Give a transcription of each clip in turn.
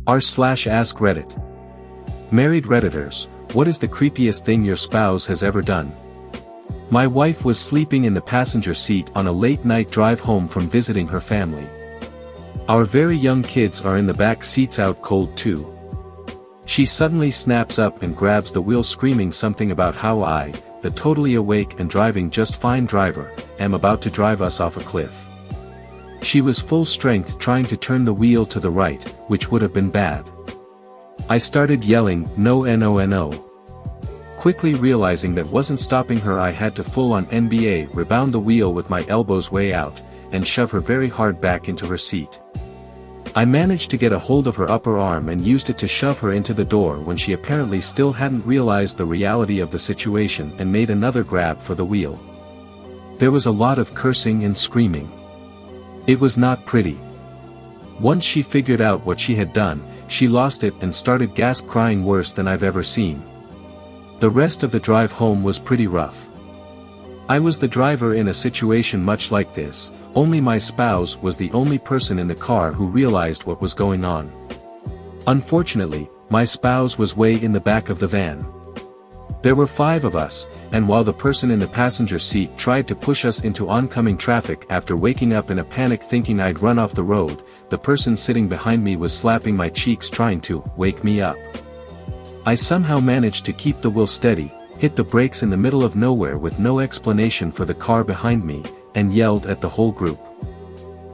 r/Askreddit. Married Redditors, what is the creepiest thing your spouse has ever done? My wife was sleeping in the passenger seat on a late-night drive home from visiting her family. Our very young kids are in the back seats out cold too. She suddenly snaps up and grabs the wheel screaming something about how I, the totally awake and driving just fine driver, am about to drive us off a cliff. She was full strength trying to turn the wheel to the right, which would have been bad. I started yelling, "No, no, no." Quickly realizing that wasn't stopping her, I had to full-on NBA rebound the wheel with my elbows way out, and shove her very hard back into her seat. I managed to get a hold of her upper arm and used it to shove her into the door when she apparently still hadn't realized the reality of the situation and made another grab for the wheel. There was a lot of cursing and screaming. It was not pretty. Once she figured out what she had done, she lost it and started gasp crying worse than I've ever seen. The rest of the drive home was pretty rough. I was the driver in a situation much like this, only my spouse was the only person in the car who realized what was going on. Unfortunately, my spouse was way in the back of the van. There were 5 of us, and while the person in the passenger seat tried to push us into oncoming traffic after waking up in a panic thinking I'd run off the road, the person sitting behind me was slapping my cheeks trying to wake me up. I somehow managed to keep the wheel steady, hit the brakes in the middle of nowhere with no explanation for the car behind me, and yelled at the whole group.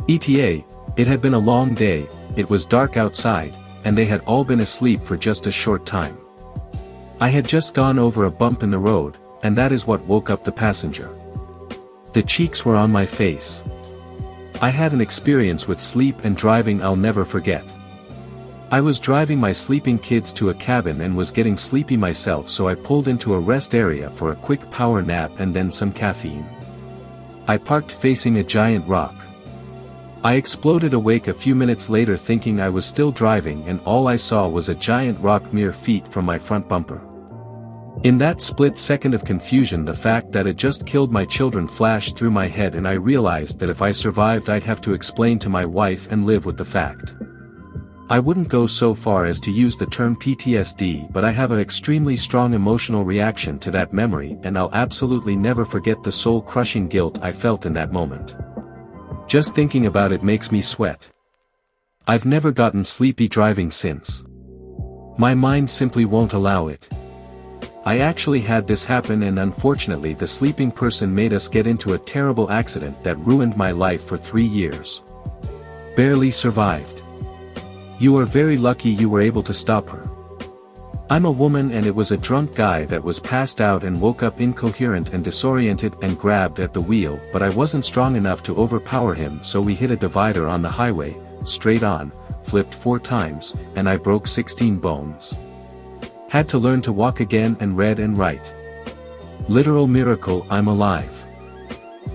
ETA, it had been a long day, it was dark outside, and they had all been asleep for just a short time. I had just gone over a bump in the road, and that is what woke up the passenger. The cheeks were on my face. I had an experience with sleep and driving I'll never forget. I was driving my sleeping kids to a cabin and was getting sleepy myself, so I pulled into a rest area for a quick power nap and then some caffeine. I parked facing a giant rock. I exploded awake a few minutes later thinking I was still driving, and all I saw was a giant rock mere feet from my front bumper. In that split second of confusion, the fact that it just killed my children flashed through my head, and I realized that if I survived I'd have to explain to my wife and live with the fact. I wouldn't go so far as to use the term PTSD, but I have an extremely strong emotional reaction to that memory, and I'll absolutely never forget the soul-crushing guilt I felt in that moment. Just thinking about it makes me sweat. I've never gotten sleepy driving since. My mind simply won't allow it. I actually had this happen, and unfortunately the sleeping person made us get into a terrible accident that ruined my life for 3 years. Barely survived. You are very lucky you were able to stop her. I'm a woman, and it was a drunk guy that was passed out and woke up incoherent and disoriented and grabbed at the wheel, but I wasn't strong enough to overpower him, so we hit a divider on the highway, straight on, flipped 4 times, and I broke 16 bones. Had to learn to walk again and read and write. Literal miracle I'm alive.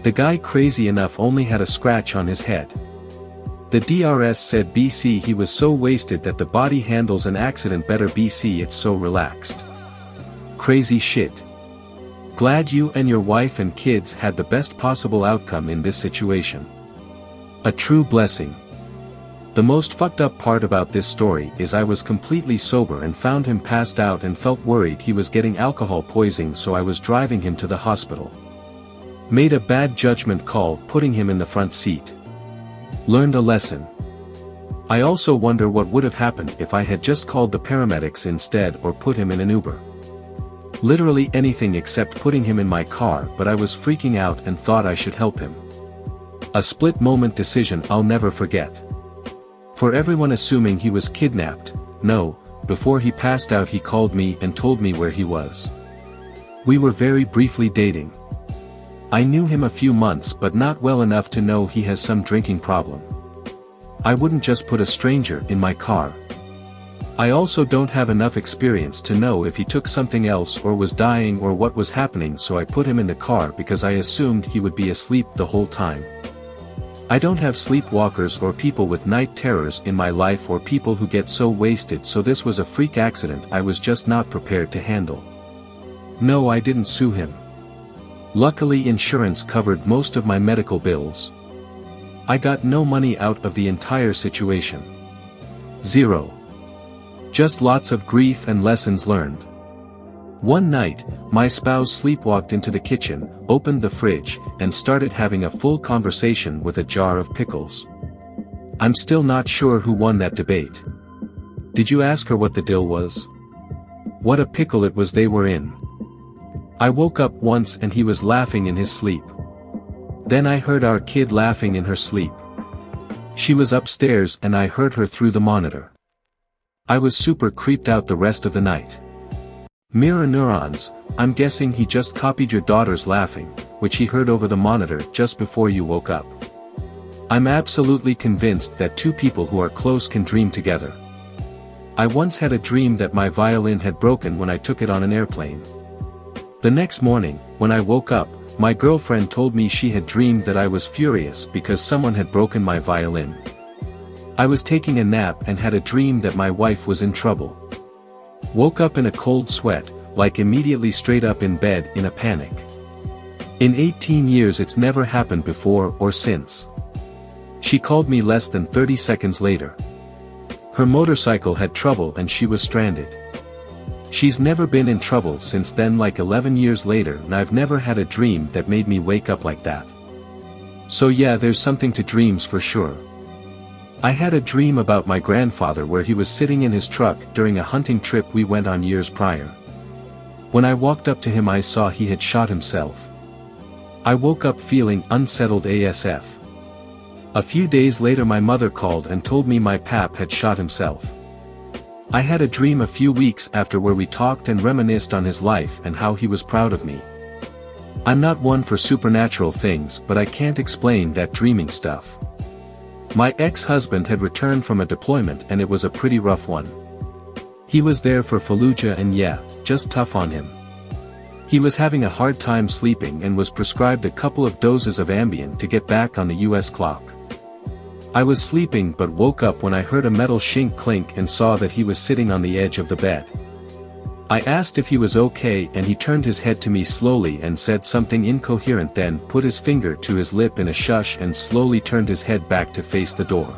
The guy crazy enough only had a scratch on his head. The DRS said BC he was so wasted that the body handles an accident better, BC it's so relaxed. Crazy shit. Glad you and your wife and kids had the best possible outcome in this situation. A true blessing. The most fucked up part about this story is I was completely sober and found him passed out and felt worried he was getting alcohol poisoning, so I was driving him to the hospital. Made a bad judgment call putting him in the front seat. Learned a lesson. I also wonder what would have happened if I had just called the paramedics instead or put him in an Uber. Literally anything except putting him in my car, but I was freaking out and thought I should help him. A split-moment decision I'll never forget. For everyone assuming he was kidnapped, no, before he passed out he called me and told me where he was. We were very briefly dating. I knew him a few months but not well enough to know he has some drinking problem. I wouldn't just put a stranger in my car. I also don't have enough experience to know if he took something else or was dying or what was happening, so I put him in the car because I assumed he would be asleep the whole time. I don't have sleepwalkers or people with night terrors in my life or people who get so wasted, so this was a freak accident I was just not prepared to handle. No, I didn't sue him. Luckily insurance covered most of my medical bills. I got no money out of the entire situation. 0. Just lots of grief and lessons learned. One night, my spouse sleepwalked into the kitchen, opened the fridge, and started having a full conversation with a jar of pickles. I'm still not sure who won that debate. Did you ask her what the deal was? What a pickle it was they were in. I woke up once and he was laughing in his sleep. Then I heard our kid laughing in her sleep. She was upstairs and I heard her through the monitor. I was super creeped out the rest of the night. Mirror neurons, I'm guessing he just copied your daughter's laughing, which he heard over the monitor just before you woke up. I'm absolutely convinced that two people who are close can dream together. I once had a dream that my violin had broken when I took it on an airplane. The next morning, when I woke up, my girlfriend told me she had dreamed that I was furious because someone had broken my violin. I was taking a nap and had a dream that my wife was in trouble. Woke up in a cold sweat, like immediately straight up in bed in a panic. In 18 years it's never happened before or since. She called me less than 30 seconds later. Her motorcycle had trouble and she was stranded. She's never been in trouble since then, like 11 years later, and I've never had a dream that made me wake up like that. So yeah, there's something to dreams for sure. I had a dream about my grandfather where he was sitting in his truck during a hunting trip we went on years prior. When I walked up to him I saw he had shot himself. I woke up feeling unsettled ASF. A few days later my mother called and told me my pap had shot himself. I had a dream a few weeks after where we talked and reminisced on his life and how he was proud of me. I'm not one for supernatural things, but I can't explain that dreaming stuff. My ex-husband had returned from a deployment and it was a pretty rough one. He was there for Fallujah and yeah, just tough on him. He was having a hard time sleeping and was prescribed a couple of doses of Ambien to get back on the US clock. I was sleeping but woke up when I heard a metal shink clink and saw that he was sitting on the edge of the bed. I asked if he was okay and he turned his head to me slowly and said something incoherent, then put his finger to his lip in a shush and slowly turned his head back to face the door.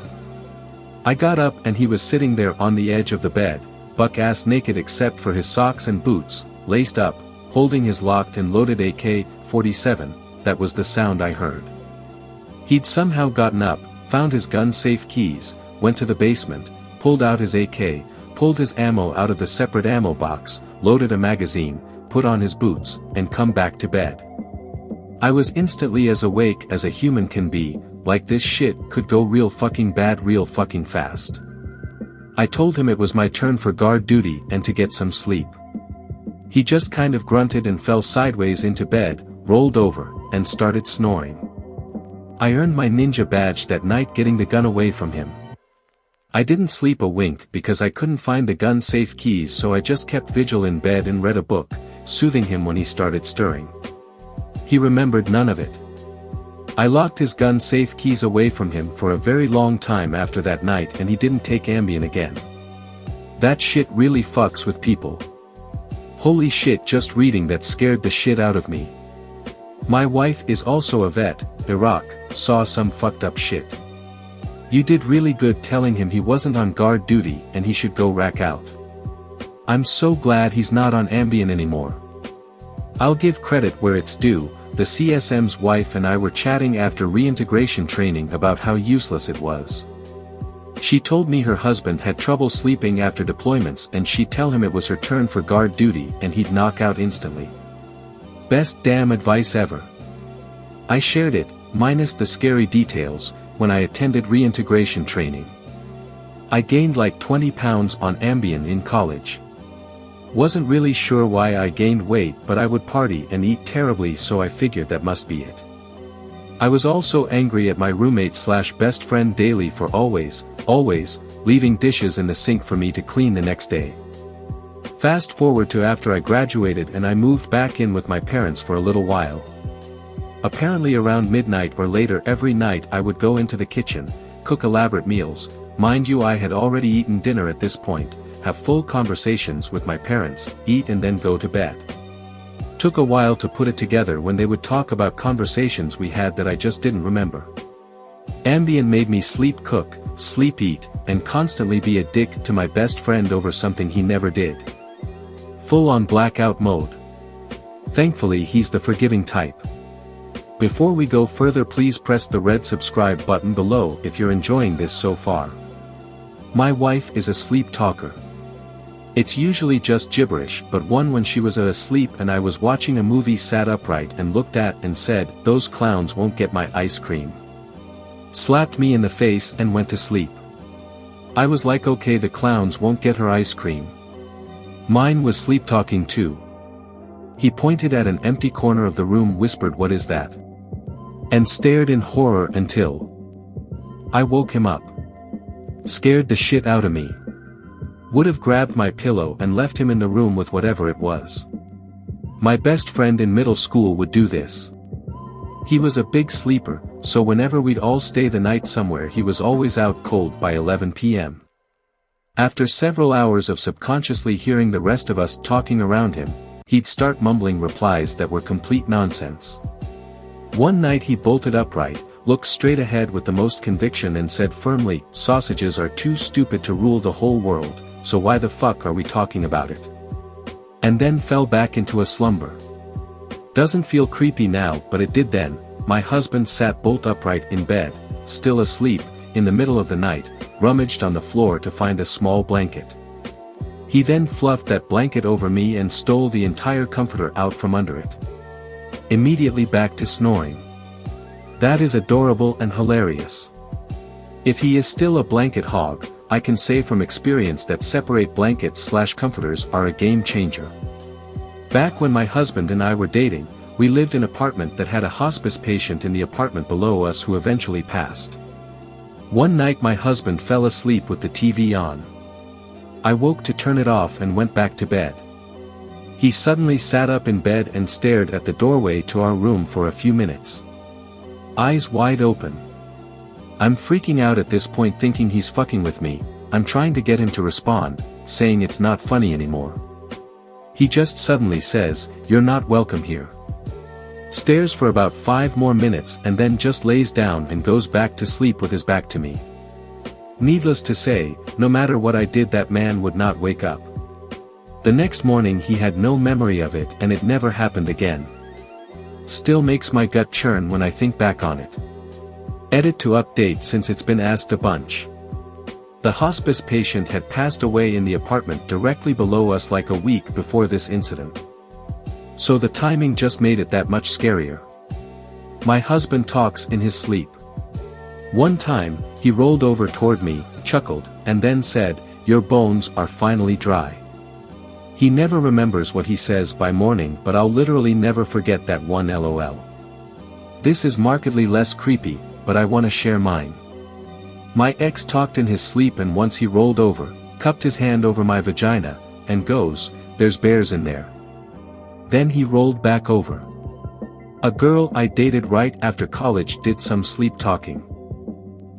I got up and he was sitting there on the edge of the bed, buck-ass naked except for his socks and boots, laced up, holding his locked and loaded AK-47, that was the sound I heard. He'd somehow gotten up, found his gun-safe keys, went to the basement, pulled out his AK, pulled his ammo out of the separate ammo box, loaded a magazine, put on his boots, and come back to bed. I was instantly as awake as a human can be, like this shit could go real fucking bad real fucking fast. I told him it was my turn for guard duty and to get some sleep. He just kind of grunted and fell sideways into bed, rolled over, and started snoring. I earned my ninja badge that night getting the gun away from him. I didn't sleep a wink because I couldn't find the gun safe keys, so I just kept vigil in bed and read a book, soothing him when he started stirring. He remembered none of it. I locked his gun safe keys away from him for a very long time after that night and he didn't take Ambien again. That shit really fucks with people. Holy shit, just reading that scared the shit out of me. My wife is also a vet, Iraq, saw some fucked up shit. You did really good telling him he wasn't on guard duty and he should go rack out. I'm so glad he's not on Ambien anymore. I'll give credit where it's due, the CSM's wife and I were chatting after reintegration training about how useless it was. She told me her husband had trouble sleeping after deployments and she'd tell him it was her turn for guard duty and he'd knock out instantly. Best damn advice ever. I shared it, minus the scary details, when I attended reintegration training. I gained like 20 pounds on Ambien in college. Wasn't really sure why I gained weight, but I would party and eat terribly, so I figured that must be it. I was also angry at my roommate/best friend daily for always leaving dishes in the sink for me to clean the next day. Fast forward to after I graduated and I moved back in with my parents for a little while. Apparently around midnight or later every night I would go into the kitchen, cook elaborate meals, mind you I had already eaten dinner at this point, have full conversations with my parents, eat and then go to bed. Took a while to put it together when they would talk about conversations we had that I just didn't remember. Ambien made me sleep cook, sleep eat, and constantly be a dick to my best friend over something he never did. Full-on blackout mode. Thankfully he's the forgiving type. Before we go further, please press the red subscribe button below if you're enjoying this so far. My wife is a sleep talker. It's usually just gibberish, but when she was asleep and I was watching a movie, sat upright and looked at and said, "Those clowns won't get my ice cream." Slapped me in the face and went to sleep. I was like, okay, the clowns won't get her ice cream. Mine was sleep talking too. He pointed at an empty corner of the room, whispered, "What is that?" and stared in horror until I woke him up. Scared the shit out of me. Would have grabbed my pillow and left him in the room with whatever it was. My best friend in middle school would do this. He was a big sleeper, so whenever we'd all stay the night somewhere, he was always out cold by 11 p.m. After several hours of subconsciously hearing the rest of us talking around him, he'd start mumbling replies that were complete nonsense. One night he bolted upright, looked straight ahead with the most conviction and said firmly, "Sausages are too stupid to rule the whole world, so why the fuck are we talking about it?" And then fell back into a slumber. Doesn't feel creepy now, but it did then. My husband sat bolt upright in bed, still asleep, in the middle of the night, rummaged on the floor to find a small blanket. He then fluffed that blanket over me and stole the entire comforter out from under it. Immediately back to snoring. That is adorable and hilarious. If he is still a blanket hog, I can say from experience that separate blankets/comforters are a game changer. Back when my husband and I were dating, we lived in an apartment that had a hospice patient in the apartment below us who eventually passed. One night my husband fell asleep with the TV on. I woke to turn it off and went back to bed. He suddenly sat up in bed and stared at the doorway to our room for a few minutes. Eyes wide open. I'm freaking out at this point, thinking he's fucking with me. I'm trying to get him to respond, saying it's not funny anymore. He just suddenly says, "You're not welcome here." Stares for about 5 more minutes and then just lays down and goes back to sleep with his back to me. Needless to say, no matter what I did, that man would not wake up. The next morning he had no memory of it and it never happened again. Still makes my gut churn when I think back on it. Edit to update, since it's been asked a bunch. The hospice patient had passed away in the apartment directly below us like a week before this incident. So the timing just made it that much scarier. My husband talks in his sleep. One time, he rolled over toward me, chuckled, and then said, "Your bones are finally dry." He never remembers what he says by morning, but I'll literally never forget that one LOL. This is markedly less creepy, but I want to share mine. My ex talked in his sleep, and once he rolled over, cupped his hand over my vagina, and goes, "There's bears in there." Then he rolled back over. A girl I dated right after college did some sleep talking.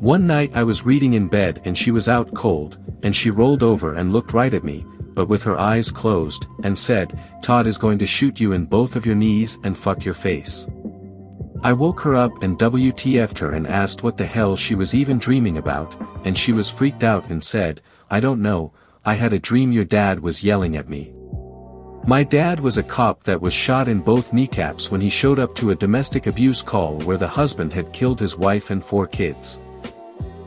One night I was reading in bed and she was out cold, and she rolled over and looked right at me, but with her eyes closed, and said, "Todd is going to shoot you in both of your knees and fuck your face." I woke her up and WTF'd her and asked what the hell she was even dreaming about, and she was freaked out and said, "I don't know, I had a dream your dad was yelling at me." My dad was a cop that was shot in both kneecaps when he showed up to a domestic abuse call where the husband had killed his wife and 4 kids.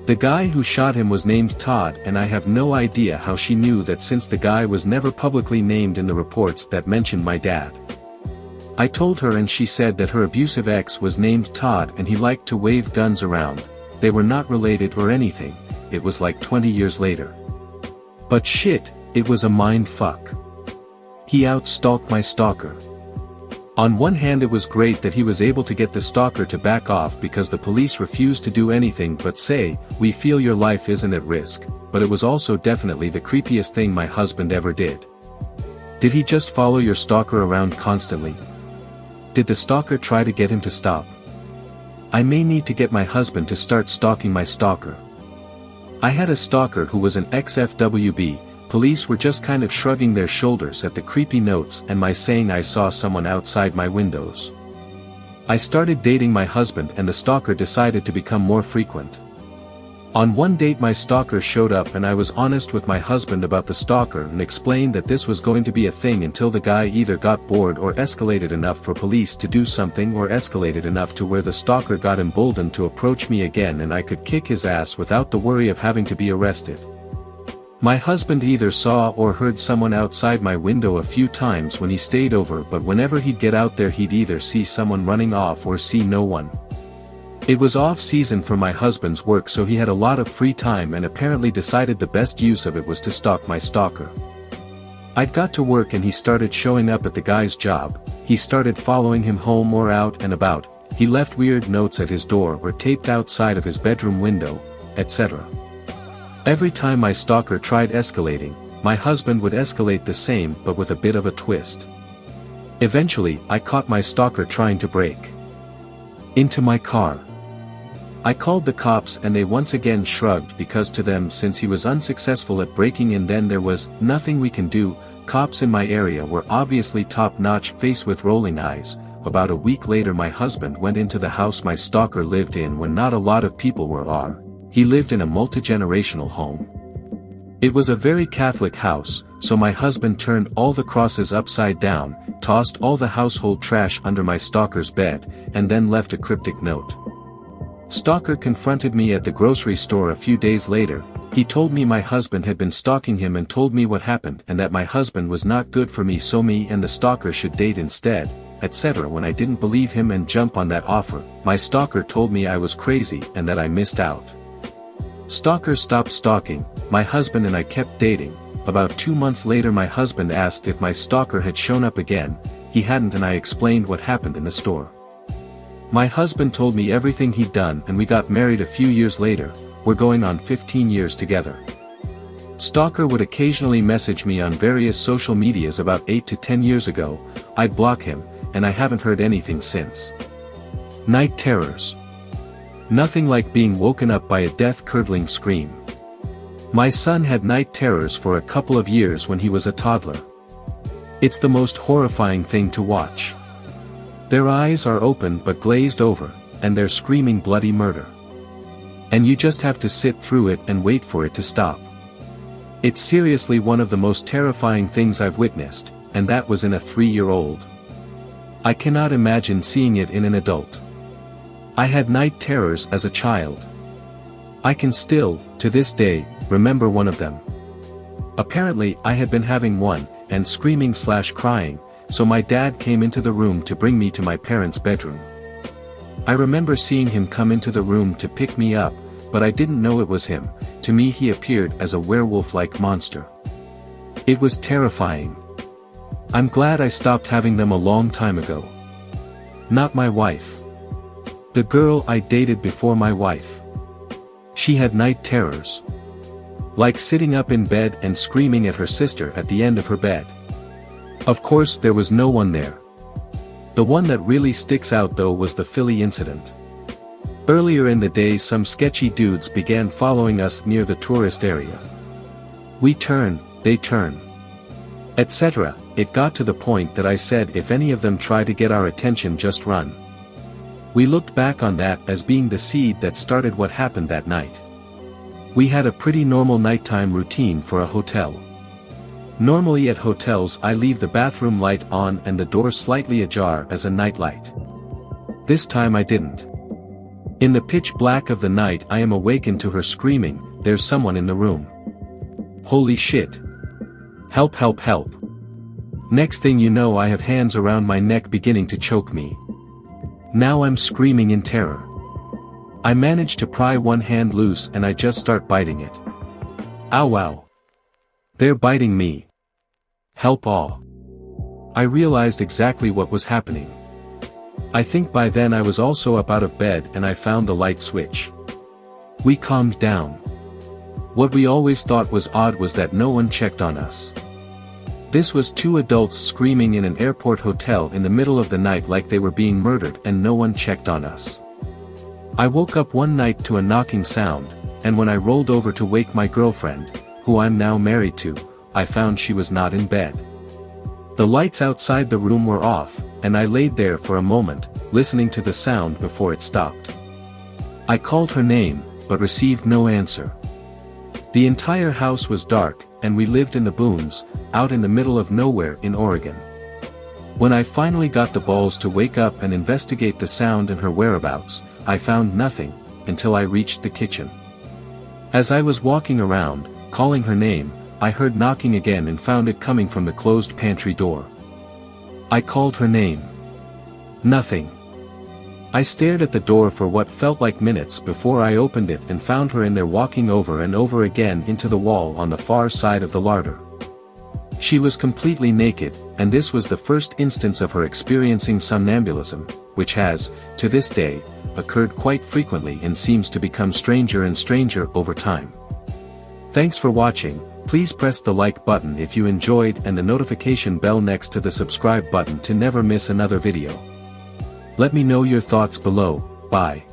The guy who shot him was named Todd, and I have no idea how she knew that, since the guy was never publicly named in the reports that mentioned my dad. I told her and she said that her abusive ex was named Todd and he liked to wave guns around. They were not related or anything. It was like 20 years later. But shit, it was a mind fuck. He out-stalked my stalker. On one hand, it was great that he was able to get the stalker to back off because the police refused to do anything but say, "We feel your life isn't at risk," but it was also definitely the creepiest thing my husband ever did. Did he just follow your stalker around constantly? Did the stalker try to get him to stop? I may need to get my husband to start stalking my stalker. I had a stalker who was an ex-FWB. Police were just kind of shrugging their shoulders at the creepy notes and my saying I saw someone outside my windows. I started dating my husband and the stalker decided to become more frequent. On one date my stalker showed up and I was honest with my husband about the stalker and explained that this was going to be a thing until the guy either got bored or escalated enough for police to do something or escalated enough to where the stalker got emboldened to approach me again and I could kick his ass without the worry of having to be arrested. My husband either saw or heard someone outside my window a few times when he stayed over, but whenever he'd get out there he'd either see someone running off or see no one. It was off-season for my husband's work, so he had a lot of free time and apparently decided the best use of it was to stalk my stalker. I'd got to work and he started showing up at the guy's job, he started following him home or out and about, he left weird notes at his door or taped outside of his bedroom window, etc. Every time my stalker tried escalating, my husband would escalate the same but with a bit of a twist. Eventually, I caught my stalker trying to break into my car. I called the cops and they once again shrugged because to them, since he was unsuccessful at breaking in, then there was nothing we can do. Cops in my area were obviously top-notch, faced with rolling eyes. About a week later my husband went into the house my stalker lived in when not a lot of people were. He lived in a multi-generational home. It was a very Catholic house, so my husband turned all the crosses upside down, tossed all the household trash under my stalker's bed, and then left a cryptic note. Stalker confronted me at the grocery store a few days later. He told me my husband had been stalking him and told me what happened and that my husband was not good for me, so me and the stalker should date instead, etc. When I didn't believe him and jump on that offer, my stalker told me I was crazy and that I missed out. Stalker stopped stalking, my husband and I kept dating. About 2 months later my husband asked if my stalker had shown up again. He hadn't, and I explained what happened in the store. My husband told me everything he'd done and we got married a few years later. We're going on 15 years together. Stalker would occasionally message me on various social medias. About 8 to 10 years ago, I'd block him, and I haven't heard anything since. Night terrors. Nothing like being woken up by a death-curdling scream. My son had night terrors for a couple of years when he was a toddler. It's the most horrifying thing to watch. Their eyes are open but glazed over, and they're screaming bloody murder. And you just have to sit through it and wait for it to stop. It's seriously one of the most terrifying things I've witnessed, and that was in a 3-year-old. I cannot imagine seeing it in an adult. I had night terrors as a child. I can still, to this day, remember one of them. Apparently I had been having one, and screaming/crying, so my dad came into the room to bring me to my parents' bedroom. I remember seeing him come into the room to pick me up, but I didn't know it was him. To me he appeared as a werewolf-like monster. It was terrifying. I'm glad I stopped having them a long time ago. Not my wife. The girl I dated before my wife. She had night terrors. Like sitting up in bed and screaming at her sister at the end of her bed. Of course there was no one there. The one that really sticks out though was the Philly incident. Earlier in the day some sketchy dudes began following us near the tourist area. We turn, they turn, etc. It got to the point that I said if any of them try to get our attention, just run. We looked back on that as being the seed that started what happened that night. We had a pretty normal nighttime routine for a hotel. Normally at hotels I leave the bathroom light on and the door slightly ajar as a nightlight. This time I didn't. In the pitch black of the night I am awakened to her screaming, "There's someone in the room. Holy shit. Help, help, help." Next thing you know I have hands around my neck beginning to choke me. Now I'm screaming in terror. I manage to pry one hand loose and I just start biting it. Ow wow. They're biting me. Help all. I realized exactly what was happening. I think by then I was also up out of bed and I found the light switch. We calmed down. What we always thought was odd was that no one checked on us. This was 2 adults screaming in an airport hotel in the middle of the night like they were being murdered, and no one checked on us. I woke up one night to a knocking sound, and when I rolled over to wake my girlfriend, who I'm now married to, I found she was not in bed. The lights outside the room were off, and I laid there for a moment, listening to the sound before it stopped. I called her name, but received no answer. The entire house was dark, and we lived in the boons, out in the middle of nowhere in Oregon. When I finally got the balls to wake up and investigate the sound and her whereabouts, I found nothing, until I reached the kitchen. As I was walking around, calling her name, I heard knocking again and found it coming from the closed pantry door. I called her name. Nothing. I stared at the door for what felt like minutes before I opened it and found her in there walking over and over again into the wall on the far side of the larder. She was completely naked, and this was the first instance of her experiencing somnambulism, which has, to this day, occurred quite frequently and seems to become stranger and stranger over time. Thanks for watching. Please press the like button if you enjoyed and the notification bell next to the subscribe button to never miss another video. Let me know your thoughts below. Bye.